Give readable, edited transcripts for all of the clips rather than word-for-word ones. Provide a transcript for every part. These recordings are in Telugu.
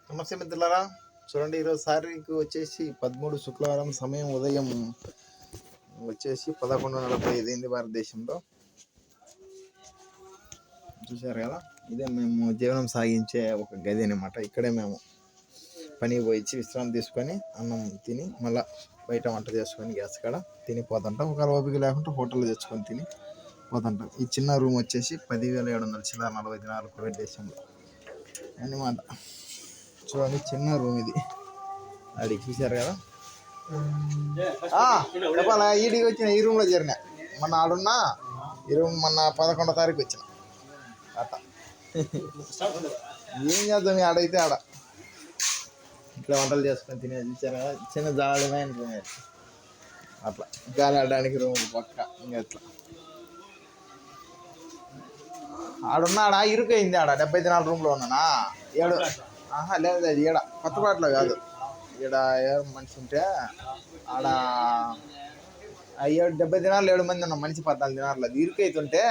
నమస్తే మిత్రులారా, చూడండి ఈరోజు తారీఖు వచ్చేసి 13 శుక్రవారం, సమయం ఉదయం వచ్చేసి 11:45 అయింది భారతదేశంలో. చూశారు కదా, ఇదే మేము జీవనం సాగించే ఒక గది అనమాట. ఇక్కడే మేము పనికి పోయి విశ్రాంతి తీసుకొని అన్నం తిని మళ్ళీ బయట వంట చేసుకొని గ్యాస్ కాడ తిని పోతుంటాం. ఒకవేళ ఓపిక లేకుంటే హోటల్లో తెచ్చుకొని తిని పోతుంటాం. ఈ చిన్న రూమ్ వచ్చేసి 10,700 చిల్లర 40 దినాలు కోవిడ్ దేశంలో అన్నమాట. చూడండి, చిన్న రూమ్ ఇది. అడిగి చూశారు కదా. చెప్పాలా, ఈడికి వచ్చిన ఈ రూమ్లో చేరిన మొన్న ఆడున్నా. ఈ రూమ్ మొన్న 11వ తారీఖు వచ్చిన. అట్ట ఏం చేద్దాం, ఆడైతే ఆడ ఇట్లా వంటలు చేసుకొని తినేది. చూసారు కదా, చిన్న జాడమైన రూమ్ అట్లా. గాలి ఆడడానికి రూమ్ పక్క. ఇంకా ఎట్లా ఆడున్నాడా, ఇరుకైంది ఆడ. 70 దినాల రూమ్లో ఉన్నానా. లేదు అది ఈడ కొత్తపాటలో కాదు. ఈడ మనిషి ఉంటే ఆడ 70 దినాలు 7 మంది ఉన్నాం. మనిషి 14 దినాలు. అది ఇరుకైతుంటే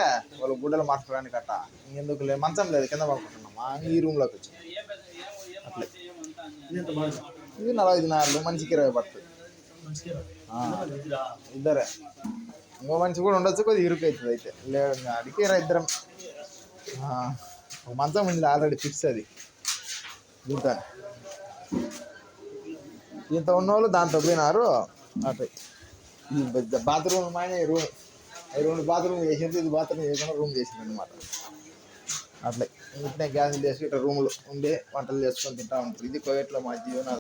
వాళ్ళు గుడ్డలు మార్చుకోవడానికి అట్ట. ఇంకెందుకు లేదు, మంచం లేదు, కింద పడుకుంటున్నామా. ఈ రూమ్లోకి వచ్చి అట్లే. ఇది 40 దినాలు, మనిషికి 20 పడుతుంది. ఇద్దరే, ఇంకో మనిషి కూడా ఉండొచ్చు. కొద్దిగా ఇరుకైతుంది అయితే. లేదు అడిగి ఇద్దరం. మంచం ఉంది ఆల్రెడీ ఫిక్స్. అది దీంతో ఉన్నోళ్ళు దాంతో పోయినారు. అట్లా ఈ బాత్రూమ్ మానే రూమ్, 2 బాత్రూమ్ చేసింది. ఇది బాత్రూమ్ చేయకుండా రూమ్ చేసింది అనమాట. అట్లా ఇంటినే గ్యాసులు చేసి ఇట్లా రూములు ఉండి వంటలు చేసుకొని తింటా ఉంటారు. ఇది కోవిడ్లో మా జీవనాలు.